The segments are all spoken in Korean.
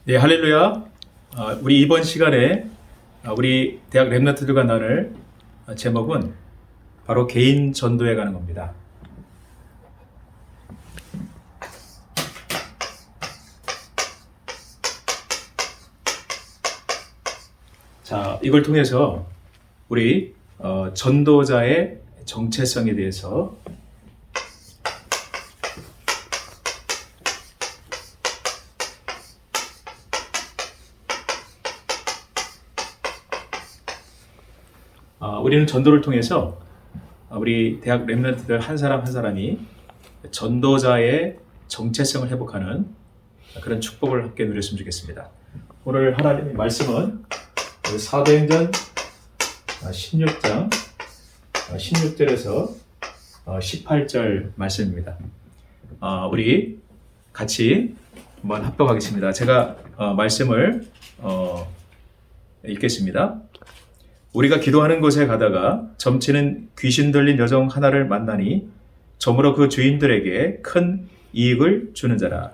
네, 할렐루야. 우리 이번 시간에 우리 대학 랩런트들과 나눌 제목은 바로 개인 전도에 가는 겁니다. 자, 이걸 통해서 우리 전도자의 정체성에 대해서 우리는 전도를 통해서 우리 대학 랩런트들 한 사람 한 사람이 전도자의 정체성을 회복하는 그런 축복을 함께 누렸으면 좋겠습니다. 오늘 하나님의 말씀은 사도행전 16장 16절에서 18절 말씀입니다. 우리 같이 한번 합독하겠습니다. 제가 말씀을 읽겠습니다. 우리가 기도하는 곳에 가다가 점치는 귀신 들린 여종 하나를 만나니 저물어 그 주인들에게 큰 이익을 주는 자라.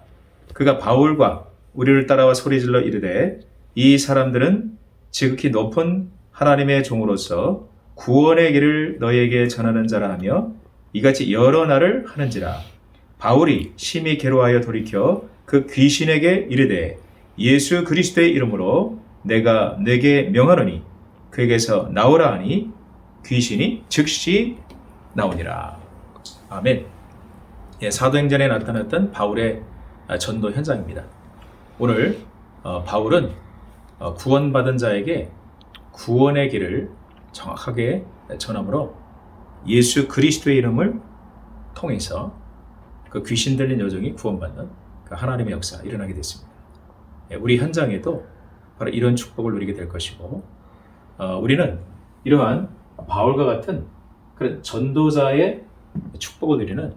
그가 바울과 우리를 따라와 소리질러 이르되 이 사람들은 지극히 높은 하나님의 종으로서 구원의 길을 너희에게 전하는 자라 하며 이같이 여러 날을 하는지라. 바울이 심히 괴로워하여 돌이켜 그 귀신에게 이르되 예수 그리스도의 이름으로 내가 네게 명하노니 그에게서 나오라 하니 귀신이 즉시 나오니라. 아멘. 예, 사도행전에 나타났던 바울의 전도 현장입니다. 오늘 바울은 구원받은 자에게 구원의 길을 정확하게 전함으로 예수 그리스도의 이름을 통해서 그 귀신 들린 여종이 구원받는 그 하나님의 역사가 일어나게 됐습니다. 예, 우리 현장에도 바로 이런 축복을 누리게 될 것이고 우리는 이러한 바울과 같은 그런 전도자의 축복을 누리는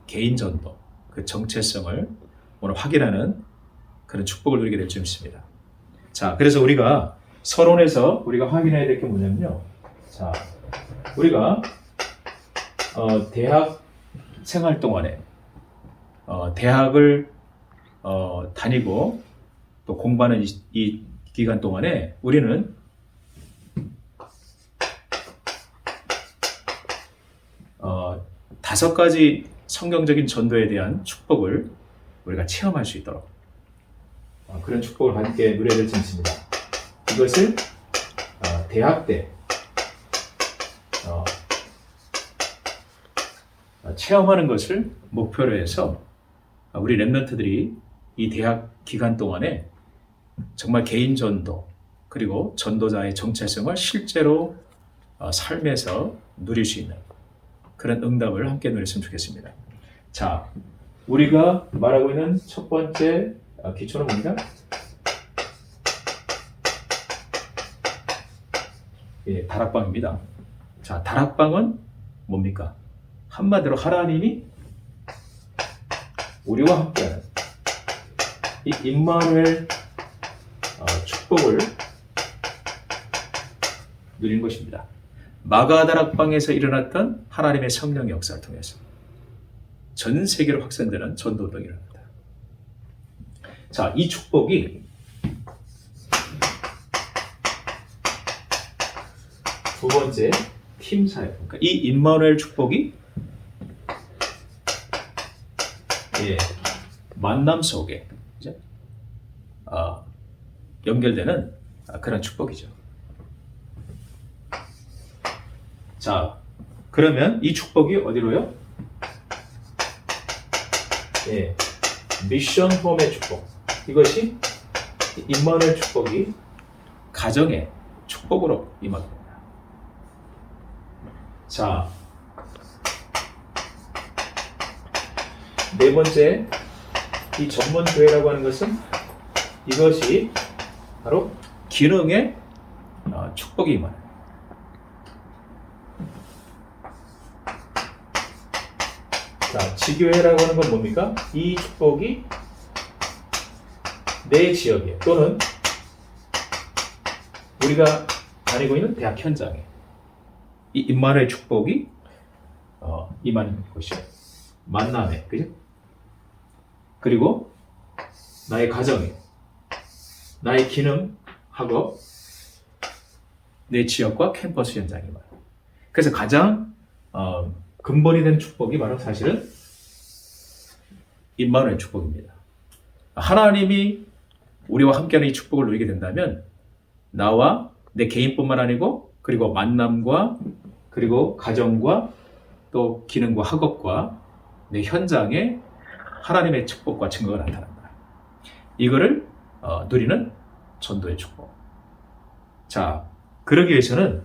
개인 전도, 그 정체성을 오늘 확인하는 그런 축복을 누리게 될 줄 믿습니다. 자, 그래서 우리가 서론에서 우리가 확인해야 될 게 뭐냐면요. 자, 우리가 대학 생활 동안에 대학을 다니고 또 공부하는 이 기간 동안에 우리는 다섯 가지 성경적인 전도에 대한 축복을 우리가 체험할 수 있도록 그런 축복을 함께 누려야 될 수 있습니다. 이것을 대학 때 체험하는 것을 목표로 해서 우리 랩런트들이 이 대학 기간 동안에 정말 개인 전도 그리고 전도자의 정체성을 실제로 삶에서 누릴 수 있는 그런 응답을 함께 누렸으면 좋겠습니다. 자, 우리가 말하고 있는 첫 번째 기초는 뭡니까? 예, 다락방입니다. 자, 다락방은 뭡니까? 한마디로 하나님이 우리와 함께하는 이 임마누엘 축복을 누린 것입니다. 마가다락방에서 일어났던 하나님의 성령의 역사를 통해서 전 세계로 확산되는 전도운동이 일어납니다. 자, 이 축복이 두 번째 팀 사역. 그러니까 이 임마누엘 축복이 만남 속에 이제 연결되는 그런 축복이죠. 자, 그러면 이 축복이 어디로요? 예, 미션 홈의 축복. 이것이 임마누엘 축복이 가정의 축복으로 임하게 됩니다. 자, 네 번째, 이 전문 교회라고 하는 것은 이것이 바로 기능의 축복이 임하는. 자, 지교회라고 하는 건 뭡니까? 이 축복이 내 지역에 또는 우리가 다니고 있는 대학 현장에 이 임마누엘 축복이 임하는 것이요. 만남에, 그죠? 그리고 나의 가정에, 나의 기능, 학업, 내 지역과 캠퍼스 현장이 말이에요. 그래서 가장 근본이 되는 축복이 바로 사실은 임마누엘 축복입니다. 하나님이 우리와 함께하는 이 축복을 누리게 된다면 나와 내 개인뿐만 아니고 그리고 만남과 그리고 가정과 또 기능과 학업과 내 현장에 하나님의 축복과 증거가 나타난다. 이거를 누리는 전도의 축복. 자, 그러기 위해서는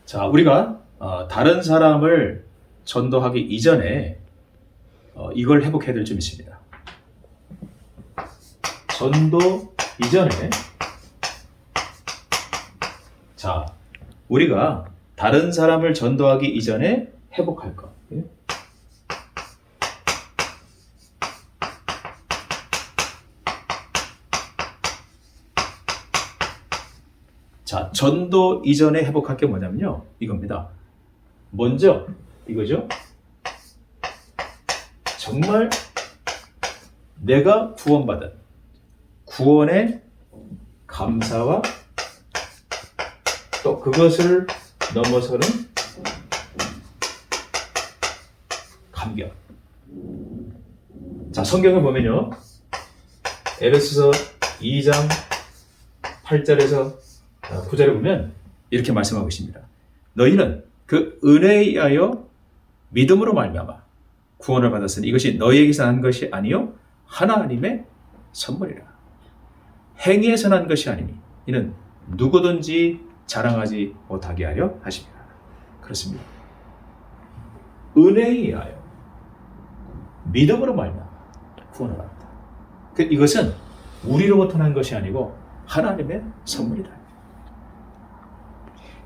자, 우리가 다른 사람을 전도하기 이전에 이걸 회복해야 될 점이 있습니다. 전도 이전에 자, 우리가 다른 사람을 전도하기 이전에 회복할 것. 자, 전도 이전에 회복할 게 뭐냐면요. 이겁니다. 먼저 이거죠. 정말 내가 구원받은 구원의 감사와 또 그것을 넘어서는 감격. 자, 성경을 보면요. 에베소서 2장 8절에서 9절에 보면 이렇게 말씀하고 있습니다. 너희는 그 은혜에 의하여 믿음으로 말미암아 구원을 받았으니 이것이 너희에게서 난 것이 아니요 하나님의 선물이라. 행위에서 난 것이 아니니 이는 누구든지 자랑하지 못하게 하려 하십니다. 그렇습니다. 은혜에 의하여 믿음으로 말미암아 구원을 받았다. 이것은 우리로부터 난 것이 아니고 하나님의 선물이다.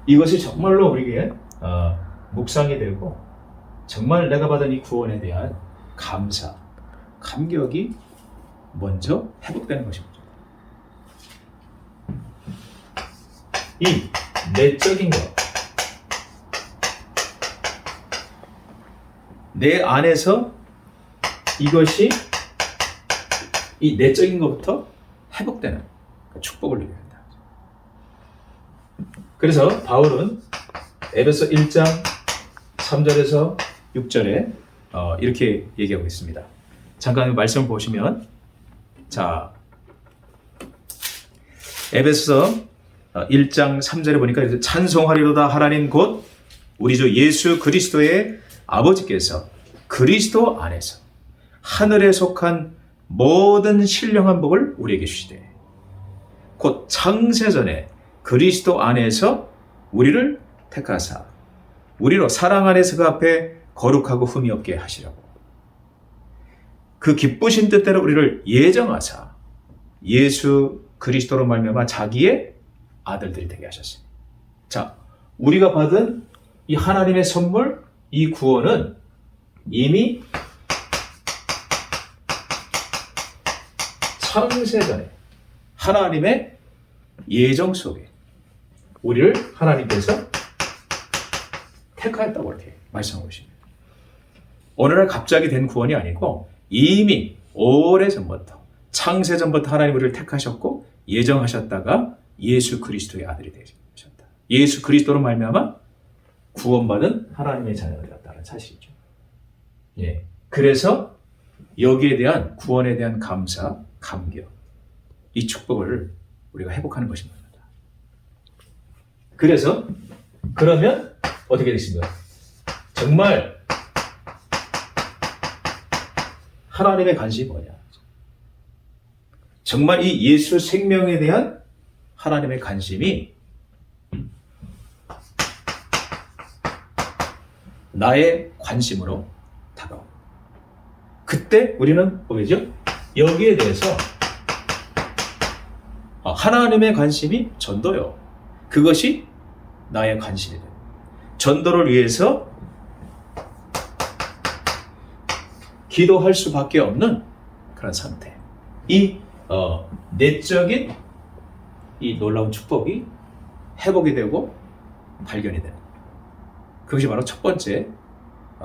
이것이 정말로 우리에게 묵상이 되고 정말 내가 받은 이 구원에 대한 감사, 감격이 먼저 회복되는 것입니다. 이 내적인 것, 내 안에서 이것이 이 내적인 것부터 회복되는 축복을 누려야 된다. 그래서 바울은 에베소 1장 3절에서 6절에 이렇게 얘기하고 있습니다. 잠깐 말씀 보시면 자, 에베소 1장 3절에 보니까 찬송하리로다 하나님 곧 우리 주 예수 그리스도의 아버지께서 그리스도 안에서 하늘에 속한 모든 신령한 복을 우리에게 주시되 곧 창세전에 그리스도 안에서 우리를 택하사 우리로 사랑 안에서 그 앞에 거룩하고 흠이 없게 하시라고 그 기쁘신 뜻대로 우리를 예정하사 예수 그리스도로 말미암아 자기의 아들들이 되게 하셨습니다. 자, 우리가 받은 이 하나님의 선물, 이 구원은 이미 창세전에 하나님의 예정 속에 우리를 하나님께서 택하였다고 이렇게 말씀하고 계십니다. 어느 날 갑자기 된 구원이 아니고 이미 오래전부터 창세전부터 하나님 우리를 택하셨고 예정하셨다가 예수 그리스도의 아들이 되셨다. 예수 그리스도로 말미암아 구원받은 하나님의 자녀가 되었다는 사실이죠. 예. 그래서 여기에 대한 구원에 대한 감사, 감격, 이 축복을 우리가 회복하는 것입니다. 그래서 그러면 어떻게 되십니까? 정말 하나님의 관심이 뭐냐? 정말 이 예수 생명에 대한 하나님의 관심이 나의 관심으로 다가옵니다. 그때 우리는 뭐죠? 여기에 대해서 하나님의 관심이 전도요. 그것이 나의 관심이 돼요. 전도를 위해서 기도할 수밖에 없는 그런 상태. 이 내적인 이 놀라운 축복이 회복이 되고 발견이 되는 거예요. 그것이 바로 첫 번째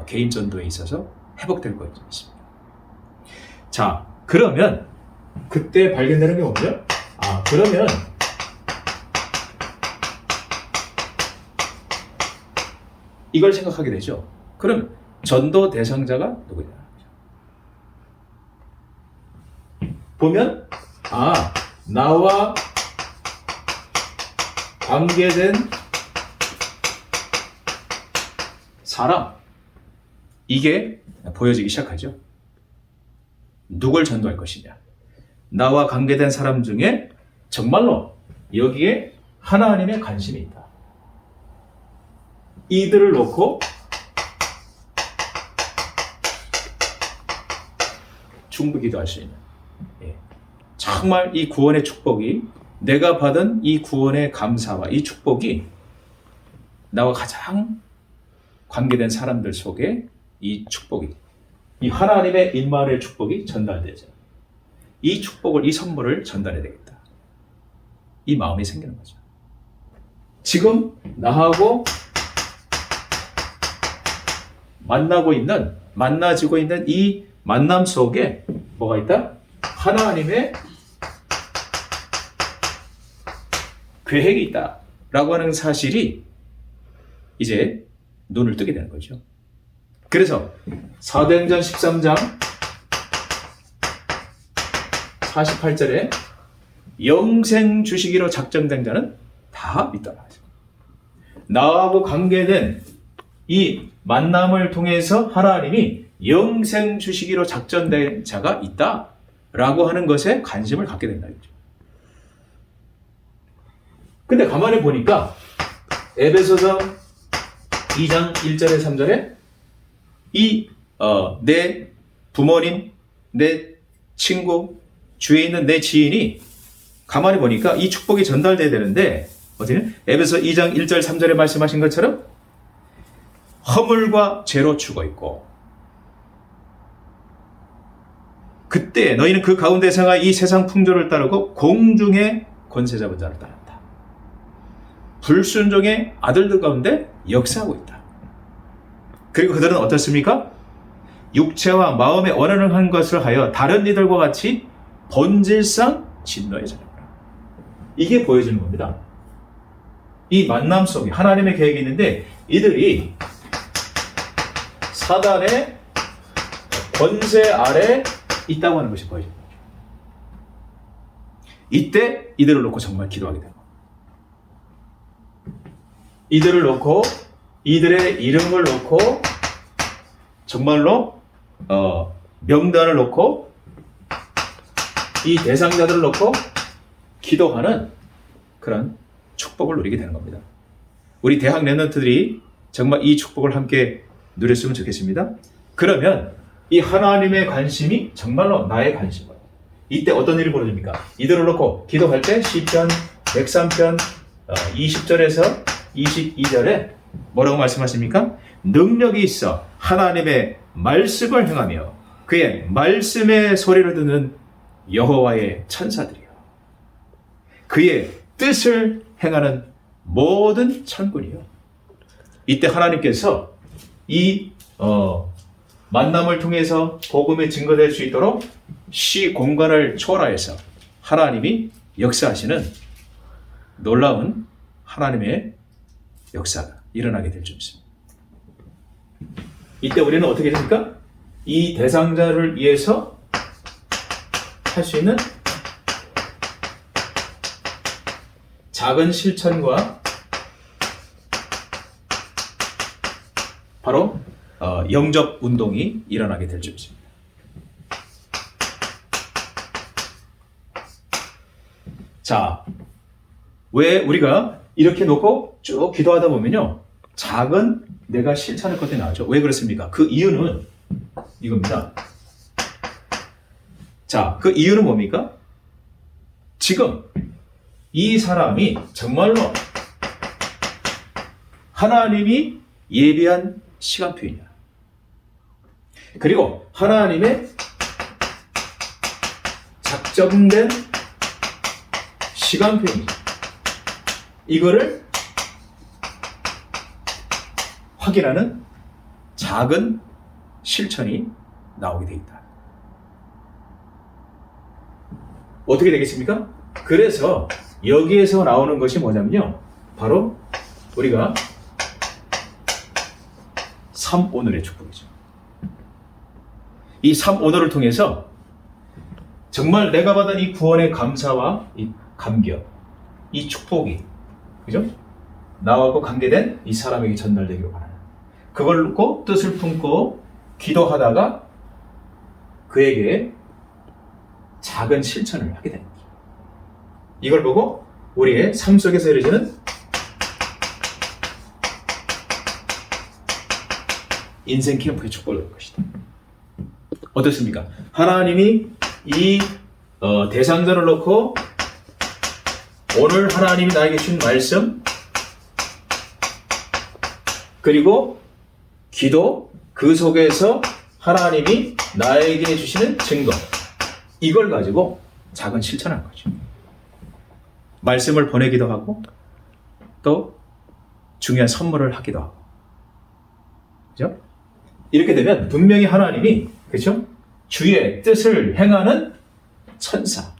개인 전도에 있어서 회복될 것입니다. 자, 그러면 그때 발견되는 게 뭐죠? 그러면 이걸 생각하게 되죠. 그럼 전도 대상자가 누구냐? 보면 나와 관계된 사람, 이게 보여지기 시작하죠. 누굴 전도할 것이냐? 나와 관계된 사람 중에 정말로 여기에 하나님의 관심이 있다. 이들을 놓고 중보 기도할 수 있는, 정말 이 구원의 축복이, 내가 받은 이 구원의 감사와 이 축복이 나와 가장 관계된 사람들 속에 이 축복이, 이 하나님의 임마누엘 축복이 전달되죠. 이 축복을, 이 선물을 전달해야 되겠다. 이 마음이 생기는 거죠. 지금 나하고 만나지고 있는 이 만남 속에 뭐가 있다? 하나님의 계획이 있다 라고 하는 사실이 이제 눈을 뜨게 되는 거죠. 그래서 사도행전 13장 48절에 영생 주시기로 작정된 자는 다 믿더라. 나하고 관계된 이 만남을 통해서 하나님이 영생 주시기로 작정된 자가 있다 라고 하는 것에 관심을 갖게 된다. 근데 가만히 보니까 에베소서 2장 1절에 3절에 내 부모님, 내 친구, 주위에 있는 내 지인이 가만히 보니까 이 축복이 전달돼야 되는데, 어디는 에베소 2장 1절 3절에 말씀하신 것처럼 허물과 죄로 죽어 있고, 그때 너희는 그 가운데 생활 이 세상 풍조를 따르고 공중의 권세 잡은 자를 따른다. 불순종의 아들들 가운데 역사하고 있다. 그리고 그들은 어떻습니까? 육체와 마음에 원하는 것을 하여 다른 이들과 같이 본질상 진노의 자녀라. 이게 보여지는 겁니다. 이 만남 속에 하나님의 계획이 있는데 이들이 사단의 권세 아래 있다고 하는 것이 보여집니다. 이때 이들을 놓고 정말 기도하게 됩니다. 이들을 놓고, 이들의 이름을 놓고, 정말로 명단을 놓고, 이 대상자들을 놓고 기도하는 그런 축복을 누리게 되는 겁니다. 우리 대학 랩런트들이 정말 이 축복을 함께 누렸으면 좋겠습니다. 그러면 이 하나님의 관심이 정말로 나의 관심이에요. 이때 어떤 일이 벌어집니까? 이들을 놓고 기도할 때 시편 103편 20절에서 22절에 뭐라고 말씀하십니까? 능력이 있어 하나님의 말씀을 행하며 그의 말씀의 소리를 듣는 여호와의 천사들이요, 그의 뜻을 행하는 모든 천군이요. 이때 하나님께서 이 만남을 통해서 복음이 증거될 수 있도록 시 공간을 초월해서 하나님이 역사하시는 놀라운 하나님의 역사가 일어나게 될 줄 믿습니다. 이때 우리는 어떻게 됩니까? 이 대상자를 위해서 할 수 있는 작은 실천과 바로 영접 운동이 일어나게 될 줄 믿습니다. 자, 왜 우리가 이렇게 놓고 쭉 기도하다 보면요, 작은 내가 실천할 것들이 나오죠. 왜 그렇습니까? 그 이유는 이겁니다. 자, 그 이유는 뭡니까? 지금 이 사람이 정말로 하나님이 예비한 시간표이냐, 그리고 하나님의 작정된 시간표이냐, 이거를 확인하는 작은 실천이 나오게 되어 있다. 어떻게 되겠습니까? 그래서 여기에서 나오는 것이 뭐냐면요, 바로 우리가 3오늘의 축복이죠. 이 3오늘을 통해서 정말 내가 받은 이 구원의 감사와 이 감격, 이 축복이, 그죠? 나하고 관계된 이 사람에게 전달되기를 바라는, 그걸 꼭 뜻을 품고 기도하다가 그에게 작은 실천을 하게 되는 거죠. 이걸 보고 우리의 삶 속에서 이루어지는 인생 캠프의 축복을 얻을 것이다. 어떻습니까? 하나님이 이 대상자를 놓고 오늘 하나님이 나에게 준 말씀, 그리고 기도, 그 속에서 하나님이 나에게 주시는 증거, 이걸 가지고 작은 실천을 하는 거죠. 말씀을 보내기도 하고 또 중요한 선물을 하기도 하고, 그죠? 이렇게 되면 분명히 하나님이, 그죠? 주의 뜻을 행하는 천사,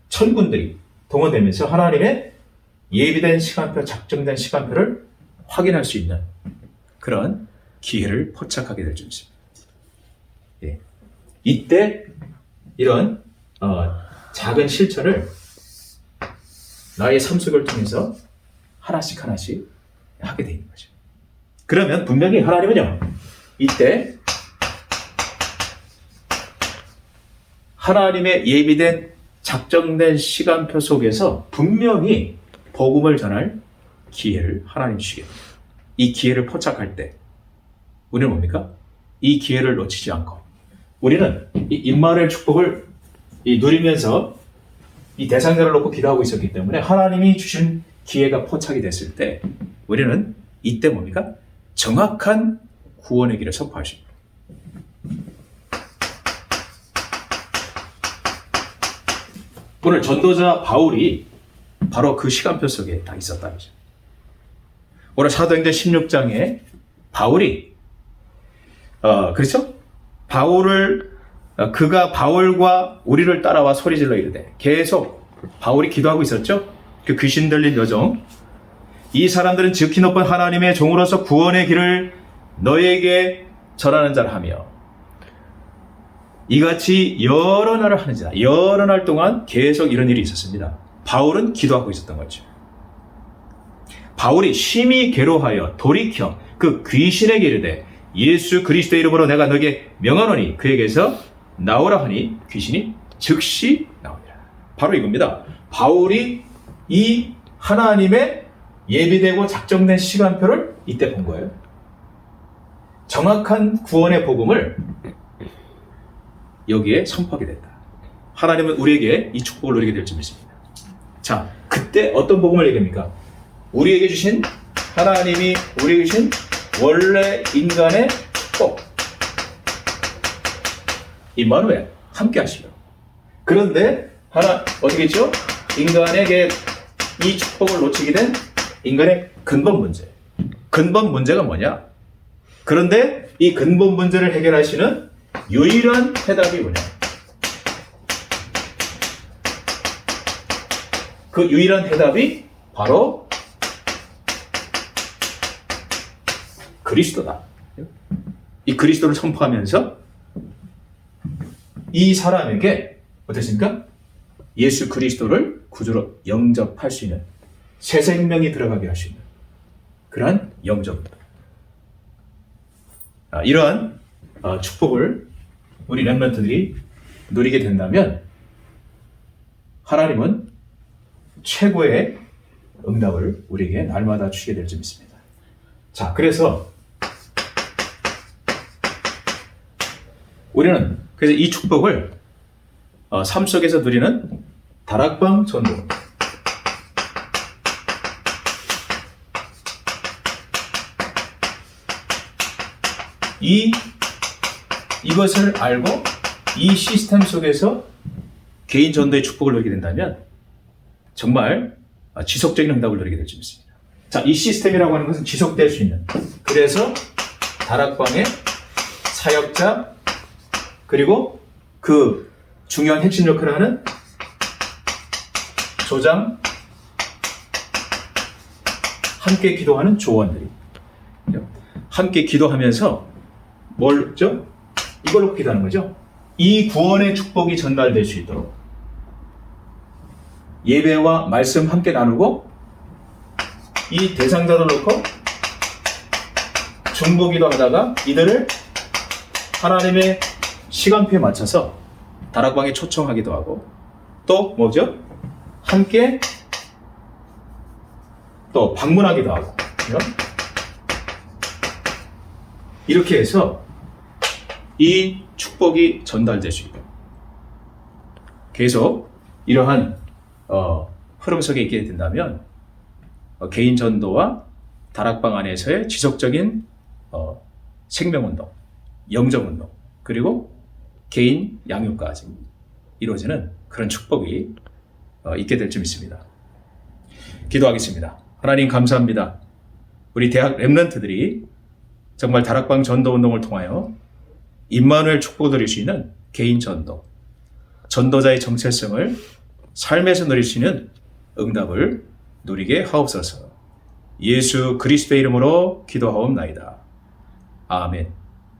천군들이 동원되면서 하나님의 예비된 시간표, 작정된 시간표를 확인할 수 있는 그런 기회를 포착하게 될 줄 믿습니다. 예. 이때 이런 작은 실천을 나의 삶 속을 통해서 하나씩 하게 되는 거죠. 그러면 분명히 하나님은요, 이때 하나님의 예비된 작정된 시간표 속에서 분명히 복음을 전할 기회를 하나님 주시게 됩니다. 이 기회를 포착할 때 우리는 뭡니까? 이 기회를 놓치지 않고 우리는 이 임마누엘 축복을 누리면서 이 대상자를 놓고 기도하고 있었기 때문에 하나님이 주신 기회가 포착이 됐을 때 우리는 이때 뭡니까? 정확한 구원의 길을 선포하십니다. 오늘 전도자 바울이 바로 그 시간표 속에 다 있었다는 거죠. 오늘 사도행전 16장에 바울이 그렇죠? 그가 바울과 우리를 따라와 소리질러 이르되, 계속 바울이 기도하고 있었죠? 그 귀신 들린 여종, 이 사람들은 지극히 높은 하나님의 종으로서 구원의 길을 너에게 전하는 자라 하며, 이같이 여러 날을 하는지라. 여러 날 동안 계속 이런 일이 있었습니다. 바울은 기도하고 있었던 거죠. 바울이 심히 괴로워하여 돌이켜 그 귀신에게 이르되, 예수 그리스도의 이름으로 내가 너에게 명하노니 그에게서 나오라 하니 귀신이 즉시 나오니라. 바로 이겁니다. 바울이 이 하나님의 예비되고 작정된 시간표를 이때 본 거예요. 정확한 구원의 복음을 여기에 선포하게 됐다. 하나님은 우리에게 이 축복을 누리게 될 줄 믿습니다. 자, 그때 어떤 복음을 얘기합니까? 우리에게 주신, 하나님이 우리에게 주신 원래 인간의 축복, 임마누엘, 함께 하시려. 그런데 어떻게 했죠? 인간에게 이 축복을 놓치게 된 인간의 근본 문제. 근본 문제가 뭐냐? 그런데 이 근본 문제를 해결하시는 유일한 해답이 뭐냐? 그 유일한 해답이 바로 그리스도다. 이 그리스도를 선포하면서 이 사람에게 어떻습니까? 예수 그리스도를 구주로 영접할 수 있는, 새 생명이 들어가게 할 수 있는 그러한 영접입니다. 이러한 축복을 우리 렘넌트들이 누리게 된다면 하나님은 최고의 응답을 우리에게 날마다 주시게 될 줄 믿습니다. 자, 그래서 우리는 이 축복을 삶 속에서 누리는 다락방 전도, 이것을 알고 이 시스템 속에서 개인 전도의 축복을 누리게 된다면 정말 지속적인 응답을 누리게 될 줄 믿습니다. 자, 이 시스템이라고 하는 것은 지속될 수 있는. 그래서 다락방의 사역자 그리고 그 중요한 핵심 역할을 하는 조장, 함께 기도하는 조원들이 함께 기도하면서 뭘죠? 이걸로 기도하는 거죠. 이 구원의 축복이 전달될 수 있도록 예배와 말씀 함께 나누고 이 대상자를 놓고 중보기도 하다가 이들을 하나님의 시간표에 맞춰서 다락방에 초청하기도 하고 또 뭐죠? 함께 또 방문하기도 하고 이렇게 해서 이 축복이 전달될 수 있도록 계속 이러한 흐름 속에 있게 된다면 개인 전도와 다락방 안에서의 지속적인 생명운동, 영적운동 그리고 개인 양육까지 이루어지는 그런 축복이 있게 될 줄 믿습니다. 기도하겠습니다. 하나님 감사합니다. 우리 대학 랩런트들이 정말 다락방 전도운동을 통하여 임마누엘 축복을 누릴 수 있는 개인 전도, 전도자의 정체성을 삶에서 누릴 수 있는 응답을 누리게 하옵소서. 예수 그리스도의 이름으로 기도하옵나이다. 아멘.